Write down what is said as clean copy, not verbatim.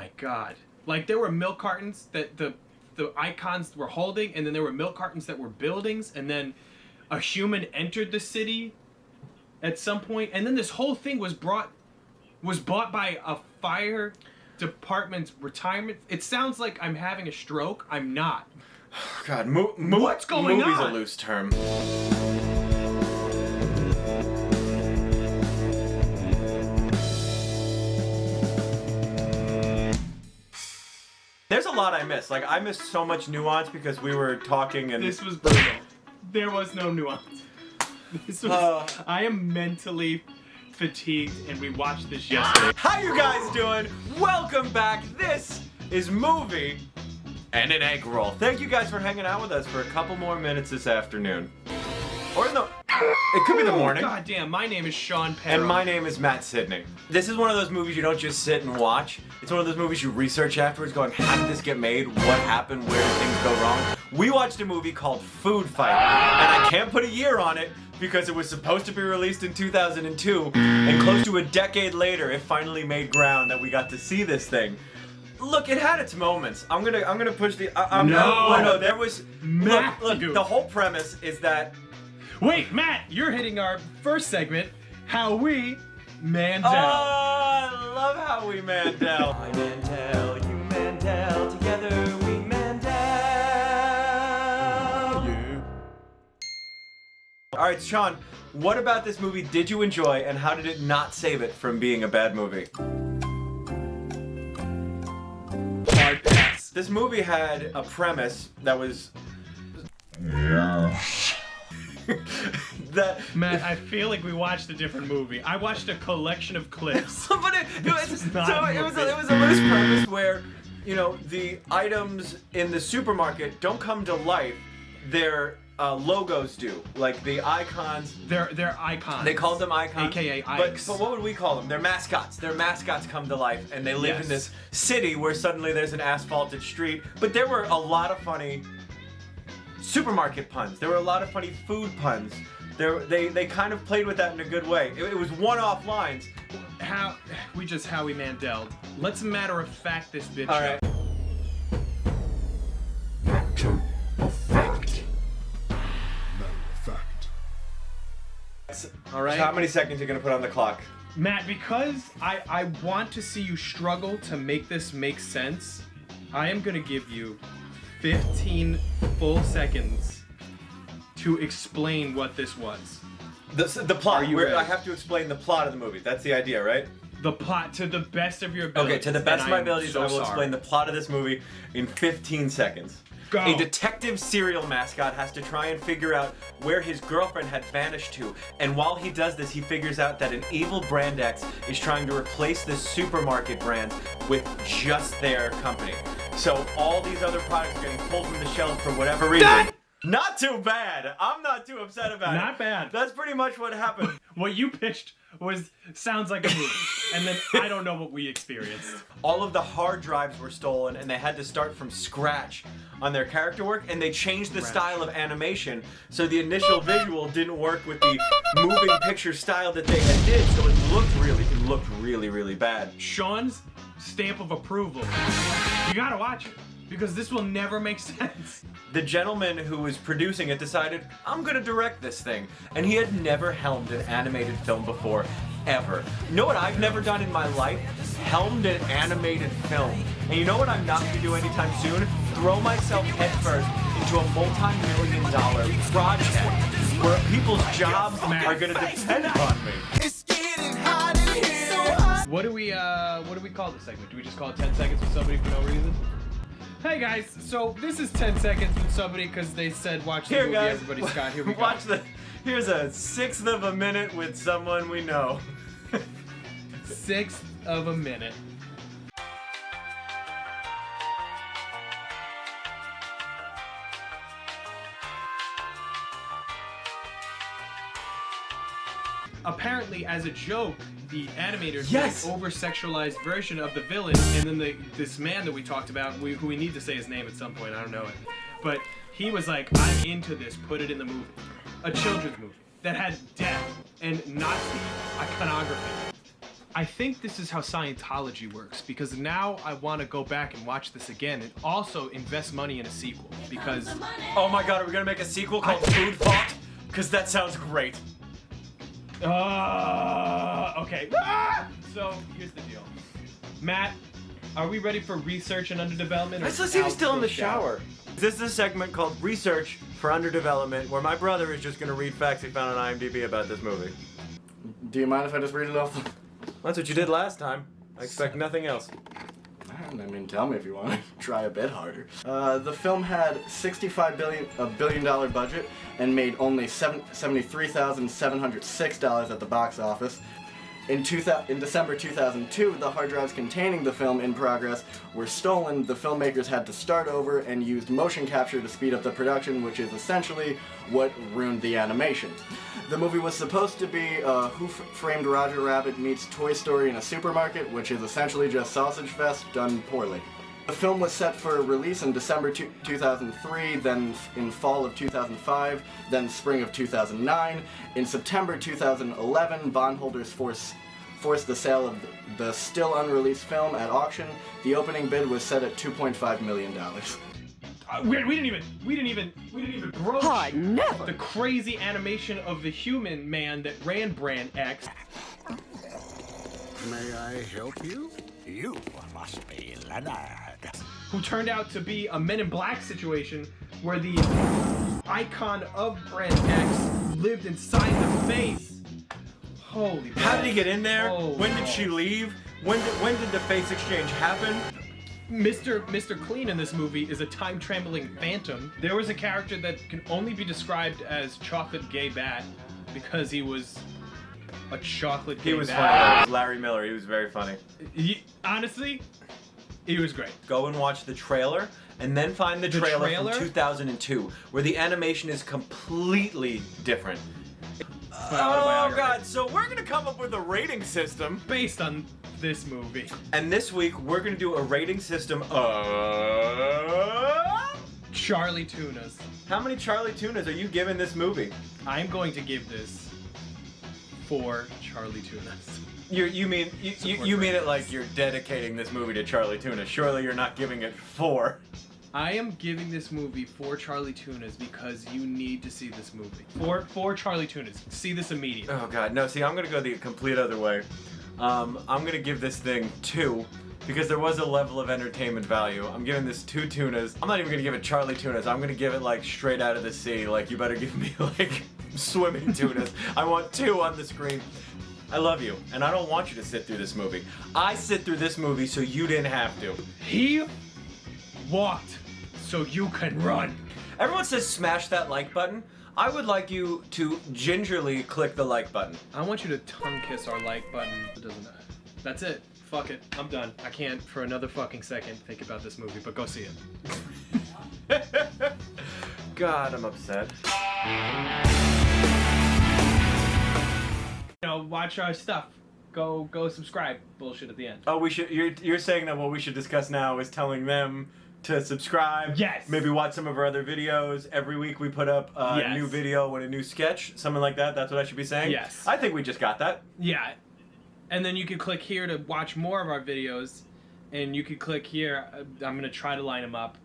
my god. Like, there were milk cartons that the icons were holding, and then there were milk cartons that were buildings, and then a human entered the city at some point, and then this whole thing was bought by a fire department's retirement. It sounds like I'm having a stroke. I'm not. God, what's going on? Movie's a loose term. There's a lot I missed. Like, I missed so much nuance because we were talking and... This was brutal. There was no nuance. This was... I am mentally fatigued, and we watched this yesterday. How you guys doing? Welcome back. This is Movie and an Egg Roll. Thank you guys for hanging out with us for a couple more minutes this afternoon. Or no, it could be the morning. God damn, my name is Sean Perham. And my name is Matt Sydney. This is one of those movies you don't just sit and watch. It's one of those movies you research afterwards going, how did this get made? What happened? Where did things go wrong? We watched a movie called Food Fight. And I can't put a year on it because it was supposed to be released in 2002. And close to a decade later, it finally made ground that we got to see this thing. Look, it had its moments. I'm gonna push the... No, there was... Look, the whole premise is that... Wait, Matt, you're hitting our first segment, How We Mandel. Oh, I love How We Mandel. I Mandel, you Mandel, together we Mandel. Yeah. Alright, Sean, what about this movie did you enjoy, and how did it not save it from being a bad movie? Hard pass. This movie had a premise that was... Matt, I feel like we watched a different movie. I watched a collection of clips. But it was a loose premise where, you know, the items in the supermarket don't come to life. Their logos do. Like the icons. They're icons. They called them icons. AKA Ikes. But what would we call them? They're mascots. Their mascots come to life, and they live in this city where suddenly there's an asphalted street. But there were a lot of funny supermarket puns. There were a lot of funny food puns. They kind of played with that in a good way. It was one-off lines. How we Mandeled. Let's matter of fact this bitch. All right. Matter of fact. Matter of fact. All right. How many seconds are you gonna put on the clock? Matt, because I want to see you struggle to make this make sense, I am gonna give you 15 full seconds to explain what this was. The plot. Are you ready? I have to explain the plot of the movie. That's the idea, right? The plot to the best of your abilities. Okay, to the best of my abilities, I will explain explain the plot of this movie in 15 seconds. Go. A detective serial mascot has to try and figure out where his girlfriend had vanished to, and while he does this, he figures out that an evil brand X is trying to replace the supermarket brands with just their company. So all these other products are getting pulled from the shelves for whatever reason. Done! Not too bad. I'm not too upset about it. Not bad. That's pretty much what happened. What you pitched sounds like a movie, and then I don't know what we experienced. All of the hard drives were stolen, and they had to start from scratch on their character work, and they changed the style of animation, so the initial visual didn't work with the moving picture style that they had did, so it looked really, really bad. Sean's stamp of approval. You gotta watch it, because this will never make sense. The gentleman who was producing it decided, I'm gonna direct this thing. And he had never helmed an animated film before, ever. You know what I've never done in my life? Helmed an animated film. And you know what I'm not gonna do anytime soon? Throw myself headfirst into a multi-million-dollar project where people's jobs are gonna depend on me. It's getting hot in here. What do we call this segment? Do we just call it 10 seconds with somebody for no reason? Hey guys, so this is 10 seconds with somebody because they said watch the Here, movie, guys. everybody Scott, here we go. Watch here's a 1/6 of a minute with someone we know. 1/6 of a minute. Apparently, as a joke, the animators made an over-sexualized version of the villain, and then this man that we talked about, who we need to say his name at some point, I don't know it, but he was like, I'm into this, put it in the movie. A children's movie that had death and Nazi iconography. I think this is how Scientology works, because now I want to go back and watch this again and also invest money in a sequel, because... Oh my god, are we gonna make a sequel called Food Fight? Because that sounds great. Okay. Ah! So, here's the deal. Matt, are we ready for research and underdevelopment? Let's see if he's still in the shower. This is a segment called Research for Underdevelopment, where my brother is just gonna read facts he found on IMDb about this movie. Do you mind if I just read it off? That's what you did last time. I expect nothing else. I mean, tell me if you want to try a bit harder. The film had $65 billion budget and made only $73,706 at the box office. In December 2002, the hard drives containing the film in progress were stolen. The filmmakers had to start over and used motion capture to speed up the production, which is essentially what ruined the animation. The movie was supposed to be Who Framed Roger Rabbit meets Toy Story in a supermarket, which is essentially just Sausage Fest done poorly. The film was set for release in December 2003, then in fall of 2005, then spring of 2009. In September 2011, bondholders forced the sale of the still unreleased film at auction. The opening bid was set at $2.5 million. We didn't even broach never. the crazy animation of the human man that ran Brand X. May I help you? You must be Leonard. Who turned out to be a Men in Black situation where the icon of Brand X lived inside the face. Holy How did he get in there? Oh, when did she leave? When did the face exchange happen? Mr. Clean in this movie is a time-traveling phantom. There was a character that can only be described as Chocolate Gay Bat because he was a chocolate gay He was bat. funny. Larry Miller, he was very funny. Honestly, he was great. Go and watch the trailer, and then find the trailer from 2002, where the animation is completely different. Oh god, so we're gonna come up with a rating system Based on this movie. and this week we're gonna do a rating system of... Charlie Tunas. How many Charlie Tunas are you giving this movie? I'm going to give this 4 Charlie Tunas. You mean it like you're dedicating this movie to Charlie Tuna. Surely you're not giving it 4. I am giving this movie 4 Charlie Tunas because you need to see this movie. 4 Charlie Tunas. See this immediately. Oh god, no, see, I'm gonna go the complete other way. I'm gonna give this thing 2, because there was a level of entertainment value. I'm giving this 2 tunas. I'm not even gonna give it Charlie Tunas. I'm gonna give it like straight out of the sea. Like, you better give me like swimming tunas. I want 2 on the screen. I love you, and I don't want you to sit through this movie. I sit through this movie so you didn't have to. He walked so you can run. Everyone says smash that like button. I would like you to gingerly click the like button. I want you to tongue kiss our like button. It doesn't matter. That's it. Fuck it. I'm done. I can't for another fucking second think about this movie, but go see it. God, I'm upset. Watch our stuff. Go subscribe. Bullshit at the end. Oh, we should. You're saying that what we should discuss now is telling them to subscribe. Yes. Maybe watch some of our other videos. Every week we put up a Yes. new video and a new sketch, something like that. That's what I should be saying. Yes. I think we just got that. Yeah. And then you could click here to watch more of our videos, and you could click here. I'm gonna try to line them up.